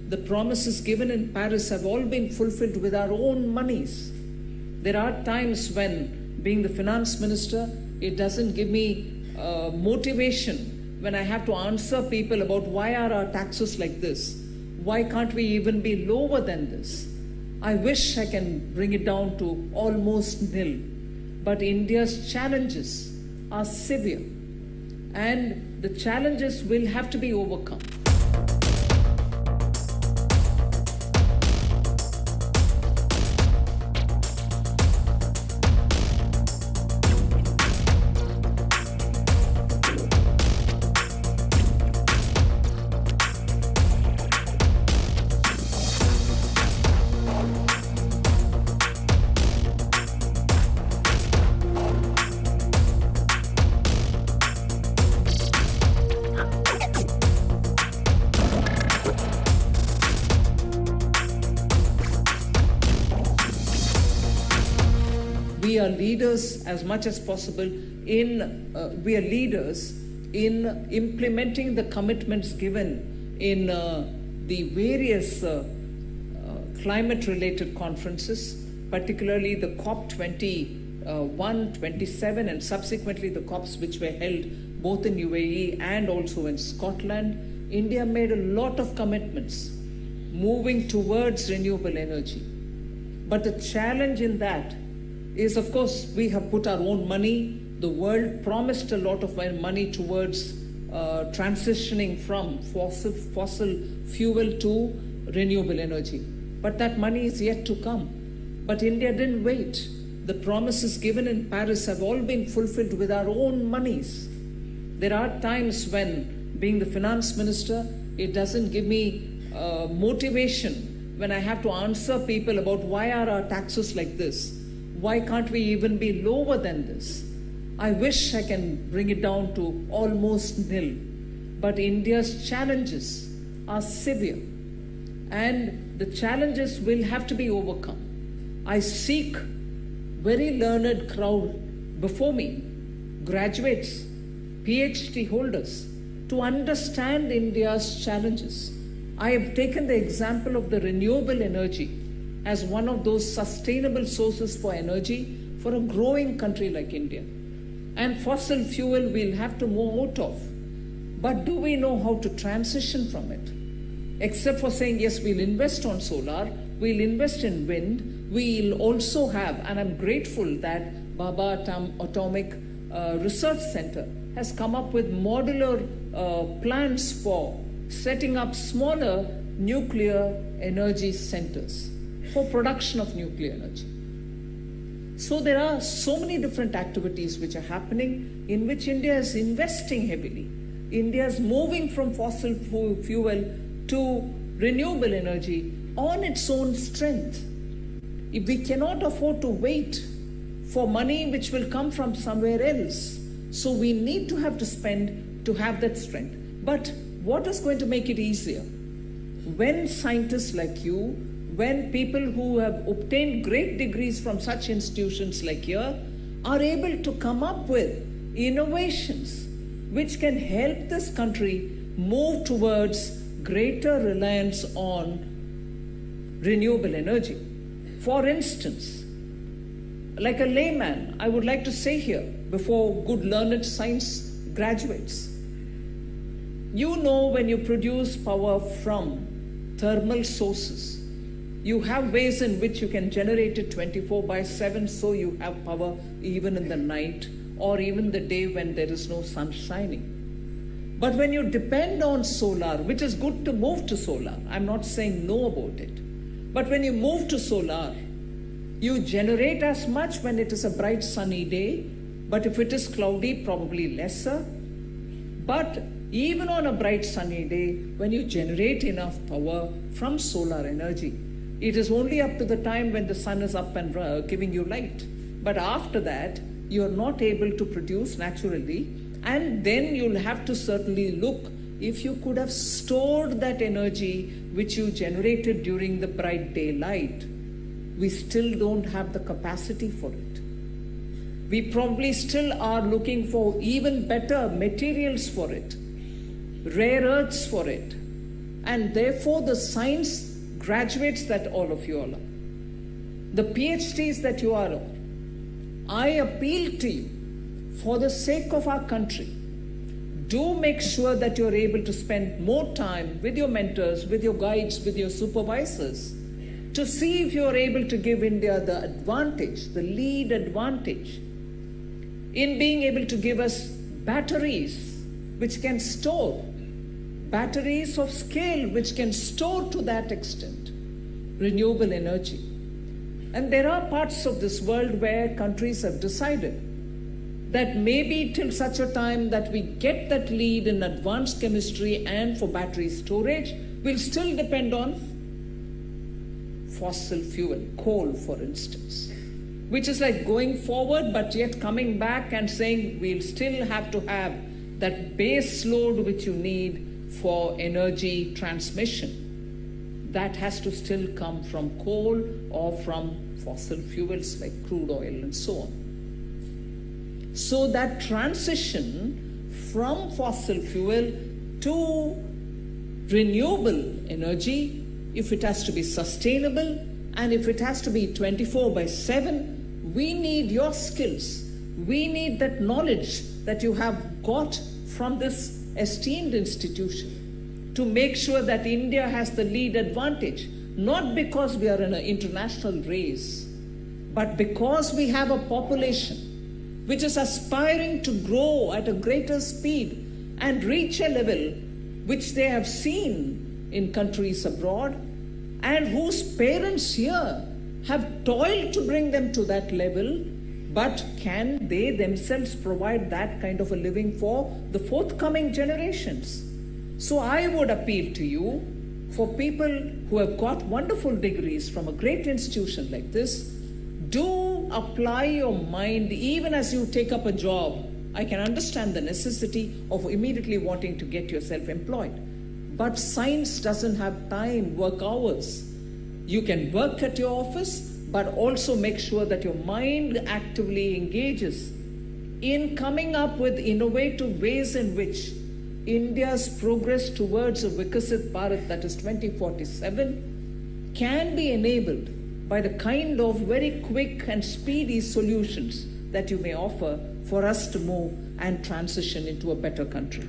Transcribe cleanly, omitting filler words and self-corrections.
the promises given in Paris have all been fulfilled with our own monies. There are times when, being the finance minister, it doesn't give me motivation when I have to answer people about why are our taxes like this? Why can't we even be lower than this? I wish I can bring it down to almost nil. But India's challenges are severe, and the challenges will have to be overcome. We are leaders as much as possible in implementing the commitments given in the various climate-related conferences, particularly the COP 21, 27, and subsequently the COPs which were held both in UAE and also in Scotland. India made a lot of commitments moving towards renewable energy. But the challenge in that is, of course, we have put our own money. The world promised a lot of money towards transitioning from fossil fuel to renewable energy. But that money is yet to come. But India didn't wait. The promises given in Paris have all been fulfilled with our own monies. There are times when, being the finance minister, it doesn't give me motivation when I have to answer people about why are our taxes like this? Why can't we even be lower than this? I wish I can bring it down to almost nil. But India's challenges are severe, and the challenges will have to be overcome. I seek very learned crowd before me, graduates, PhD holders, to understand India's challenges. I have taken the example of the renewable energy as one of those sustainable sources for energy for a growing country like India. And fossil fuel we'll have to move out of. But do we know how to transition from it? Except for saying, yes, we'll invest on solar, we'll invest in wind, we'll also have, and I'm grateful that Baba Atomic Research Center has come up with modular plans for setting up smaller nuclear energy centers for production of nuclear energy. So there are so many different activities which are happening in which India is investing heavily. India is moving from fossil fuel to renewable energy on its own strength. If we cannot afford to wait for money which will come from somewhere else, so we need to have to spend to have that strength. But what is going to make it easier? When scientists like you, when people who have obtained great degrees from such institutions like here are able to come up with innovations which can help this country move towards greater reliance on renewable energy. For instance, like a layman, I would like to say here before good learned science graduates, you know, when you produce power from thermal sources, you have ways in which you can generate it 24/7, so you have power even in the night or even the day when there is no sun shining. But when you depend on solar, which is good to move to solar, I'm not saying no about it, but when you move to solar, you generate as much when it is a bright sunny day, but if it is cloudy, probably lesser. But even on a bright sunny day, when you generate enough power from solar energy, it is only up to the time when the sun is up and giving you light. But after that, you are not able to produce naturally, and then you'll have to certainly look if you could have stored that energy which you generated during the bright daylight. We still don't have the capacity for it. We probably still are looking for even better materials for it, rare earths for it. and therefore the science graduates that all of you all are, the PhDs that you are on, I appeal to you, for the sake of our country, do make sure that you're able to spend more time with your mentors, with your guides, with your supervisors, to see if you're able to give India the advantage, the lead advantage, in being able to give us batteries which can store, batteries of scale which can store to that extent renewable energy. And there are parts of this world where countries have decided that maybe till such a time that we get that lead in advanced chemistry and for battery storage, we'll still depend on fossil fuel, coal for instance, which is like going forward but yet coming back and saying we'll still have to have that base load which you need for energy transmission. That has to still come from coal or from fossil fuels like crude oil and so on. So that transition from fossil fuel to renewable energy, if it has to be sustainable and if it has to be 24/7, we need your skills. We need that knowledge that you have got from this esteemed institution to make sure that India has the lead advantage, not because we are in an international race, but because we have a population which is aspiring to grow at a greater speed and reach a level which they have seen in countries abroad and whose parents here have toiled to bring them to that level. But can they themselves provide that kind of a living for the forthcoming generations? So I would appeal to you, for people who have got wonderful degrees from a great institution like this, do apply your mind even as you take up a job. I can understand the necessity of immediately wanting to get yourself employed. But science doesn't have time, work hours. You can work at your office, but also make sure that your mind actively engages in coming up with innovative ways in which India's progress towards a Vikasit Bharat, that is 2047, can be enabled by the kind of very quick and speedy solutions that you may offer for us to move and transition into a better country.